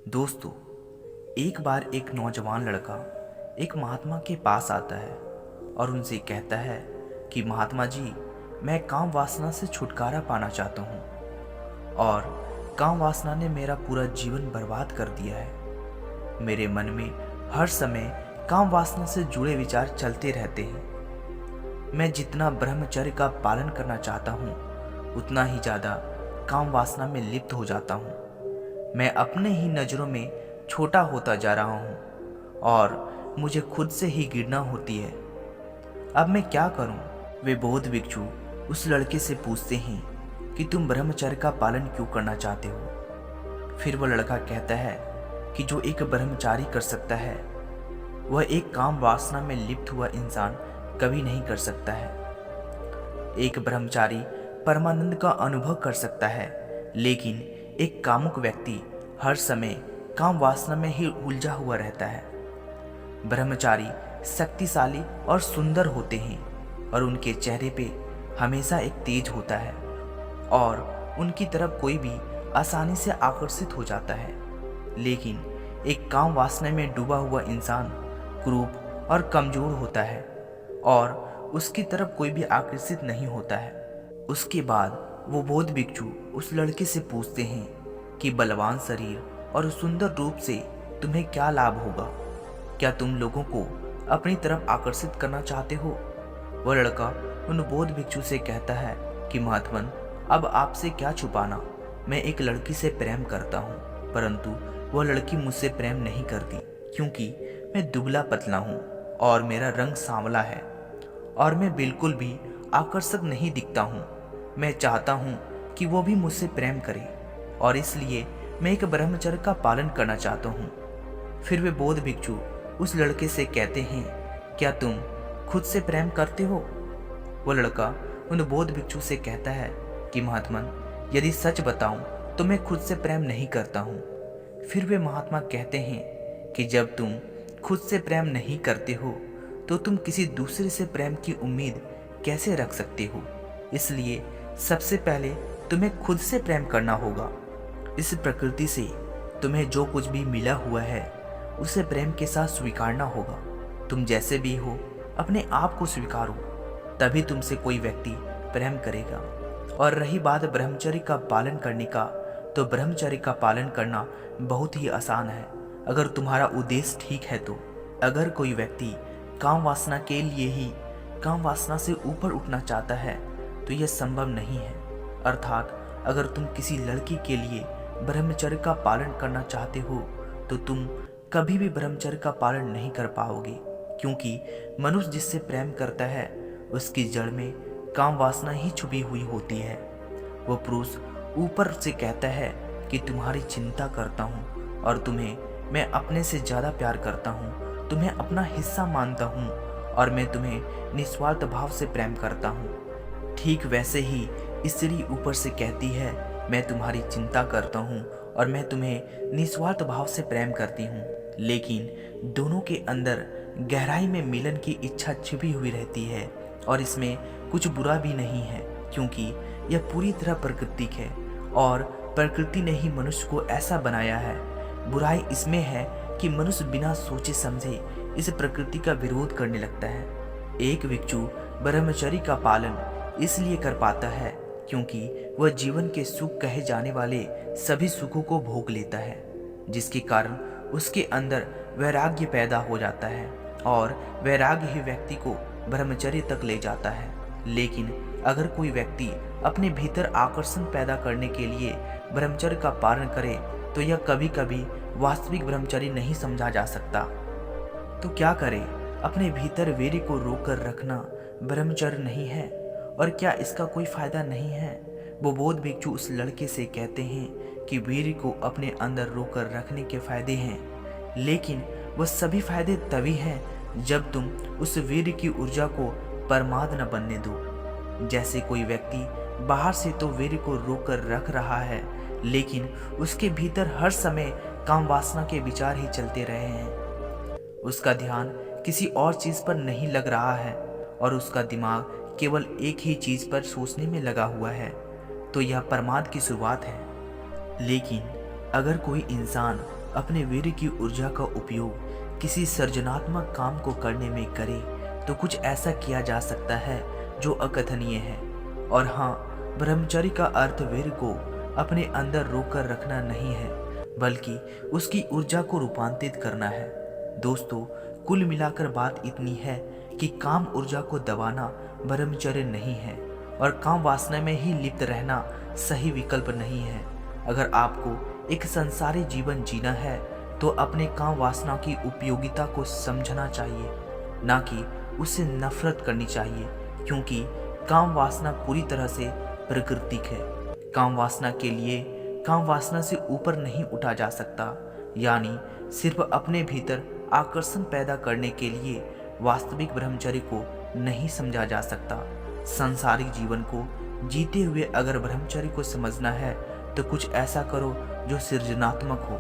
दोस्तों, एक बार एक नौजवान लड़का एक महात्मा के पास आता है और उनसे कहता है कि महात्मा जी, मैं काम वासना से छुटकारा पाना चाहता हूँ और काम वासना ने मेरा पूरा जीवन बर्बाद कर दिया है। मेरे मन में हर समय काम वासना से जुड़े विचार चलते रहते हैं। मैं जितना ब्रह्मचर्य का पालन करना चाहता हूँ उतना ही ज़्यादा काम वासना में लिप्त हो जाता हूँ। मैं अपने ही नज़रों में छोटा होता जा रहा हूँ और मुझे खुद से ही गिरना होती है। अब मैं क्या करूँ? वे बौद्ध भिक्षु उस लड़के से पूछते हैं कि तुम ब्रह्मचर्य का पालन क्यों करना चाहते हो? फिर वह लड़का कहता है कि जो एक ब्रह्मचारी कर सकता है वह एक काम वासना में लिप्त हुआ इंसान कभी नहीं कर सकता है। एक ब्रह्मचारी परमानंद का अनुभव कर सकता है, लेकिन एक कामुक व्यक्ति हर समय काम वासना में ही उलझा हुआ रहता है। ब्रह्मचारी शक्तिशाली और सुंदर होते हैं और उनके चेहरे पे हमेशा एक तेज होता है और उनकी तरफ कोई भी आसानी से आकर्षित हो जाता है। लेकिन एक काम वासना में डूबा हुआ इंसान क्रूर और कमजोर होता है और उसकी तरफ कोई भी आकर्षित नहीं होता है। उसके बाद वो बौद्ध भिक्षु उस लड़के से पूछते हैं कि बलवान शरीर और सुंदर रूप से तुम्हें क्या लाभ होगा? क्या तुम लोगों को अपनी तरफ आकर्षित करना चाहते हो? वह लड़का उन बौद्ध भिक्षु से कहता है कि महात्मन, अब आपसे क्या छुपाना, मैं एक लड़की से प्रेम करता हूँ, परंतु वह लड़की मुझसे प्रेम नहीं करती क्योंकि मैं दुबला पतला हूँ और मेरा रंग सांवला है और मैं बिल्कुल भी आकर्षक नहीं दिखता हूँ। मैं चाहता हूँ कि वो भी मुझसे प्रेम करे और इसलिए मैं एक ब्रह्मचर्य का पालन करना चाहता हूँ। फिर वे बौद्ध भिक्षु उस लड़के से कहते हैं, क्या तुम खुद से प्रेम करते हो? वो लड़का उन बौद्ध भिक्षु से कहता है कि महात्मन, यदि सच बताऊं तो मैं खुद से प्रेम नहीं करता हूँ। फिर वे महात्मा कहते हैं कि जब तुम खुद से प्रेम नहीं करते हो तो तुम किसी दूसरे से प्रेम की उम्मीद कैसे रख सकते हो? इसलिए सबसे पहले तुम्हें खुद से प्रेम करना होगा। इस प्रकृति से तुम्हें जो कुछ भी मिला हुआ है उसे प्रेम के साथ स्वीकारना होगा। तुम जैसे भी हो अपने आप को स्वीकारो, तभी तुमसे कोई व्यक्ति प्रेम करेगा। और रही बात ब्रह्मचर्य का पालन करने का, तो ब्रह्मचर्य का पालन करना बहुत ही आसान है अगर तुम्हारा उद्देश्य ठीक है तो। अगर कोई व्यक्ति काम वासना के लिए ही काम वासना से ऊपर उठना चाहता है तो यह संभव नहीं है। अर्थात अगर तुम किसी लड़की के लिए ब्रह्मचर्य का पालन करना चाहते हो तो तुम कभी भी ब्रह्मचर्य का पालन नहीं कर पाओगे, क्योंकि मनुष्य जिससे प्रेम करता है उसकी जड़ में काम वासना ही छुपी हुई होती है। वो पुरुष ऊपर से कहता है कि तुम्हारी चिंता करता हूँ और तुम्हें मैं अपने से ज़्यादा प्यार करता हूँ, तुम्हें अपना हिस्सा मानता हूँ और मैं तुम्हें निस्वार्थ भाव से प्रेम करता हूँ। ठीक वैसे ही स्त्री ऊपर से कहती है, मैं तुम्हारी चिंता करता हूँ और मैं तुम्हें निस्वार्थ भाव से प्रेम करती हूँ। लेकिन दोनों के अंदर गहराई में मिलन की इच्छा छिपी हुई रहती है और इसमें कुछ बुरा भी नहीं है, क्योंकि यह पूरी तरह प्राकृतिक है और प्रकृति ने ही मनुष्य को ऐसा बनाया है। बुराई इसमें है कि मनुष्य बिना सोचे समझे इस प्रकृति का विरोध करने लगता है। एक भिक्षु ब्रह्मचर्य का पालन इसलिए कर पाता है क्योंकि वह जीवन के सुख कहे जाने वाले सभी सुखों को भोग लेता है, जिसके कारण उसके अंदर वैराग्य पैदा हो जाता है और वैराग्य ही व्यक्ति को ब्रह्मचर्य तक ले जाता है। लेकिन अगर कोई व्यक्ति अपने भीतर आकर्षण पैदा करने के लिए ब्रह्मचर्य का पालन करे तो यह कभी कभी वास्तविक ब्रह्मचर्य नहीं समझा जा सकता। तो क्या करे? अपने भीतर वीर्य को रोक कर रखना ब्रह्मचर्य नहीं है? और क्या इसका कोई फायदा नहीं है? वो बौद्ध भिक्षु उस लड़के से कहते हैं कि वीर्य को अपने अंदर रोक कर रखने के फायदे हैं, लेकिन वह सभी फायदे तभी हैं जब तुम उस वीर्य की ऊर्जा को परमाद न बनने दो। जैसे कोई व्यक्ति बाहर से तो वीर्य को रोक कर रख रहा है, लेकिन उसके भीतर हर समय काम वासना के विचार ही चलते रहे हैं। उसका ध्यान किसी और चीज पर नहीं लग रहा है और उसका दिमाग केवल एक ही चीज पर सोचने में लगा हुआ है, तो यह प्रमाद की शुरुआत है। लेकिन अगर कोई इंसान अपने वीर्य की ऊर्जा का उपयोग किसी सृजनात्मक काम को करने में करे तो कुछ ऐसा किया जा सकता है जो अकथनीय है। और हाँ, ब्रह्मचर्य का अर्थ वीर्य को अपने अंदर रोक कर रखना नहीं है, बल्कि उसकी ऊर्जा को रूपांतरित करना है। दोस्तों, कुल मिलाकर बात इतनी है कि काम ऊर्जा को दबाना ब्रह्मचर्य नहीं है और काम वासना में ही लिप्त रहना सही विकल्प नहीं है। अगर आपको एक संसारी जीवन जीना है तो अपने काम वासना की उपयोगिता को समझना चाहिए, ना कि उससे नफरत करनी चाहिए, क्योंकि काम वासना पूरी तरह से प्राकृतिक है। काम वासना के लिए काम वासना से ऊपर नहीं उठा जा सकता, यानी सिर्फ अपने भीतर आकर्षण पैदा करने के लिए वास्तविक ब्रह्मचर्य को नहीं समझा जा सकता। सांसारिक जीवन को जीते हुए अगर ब्रह्मचर्य को समझना है तो कुछ ऐसा करो जो सृजनात्मक हो,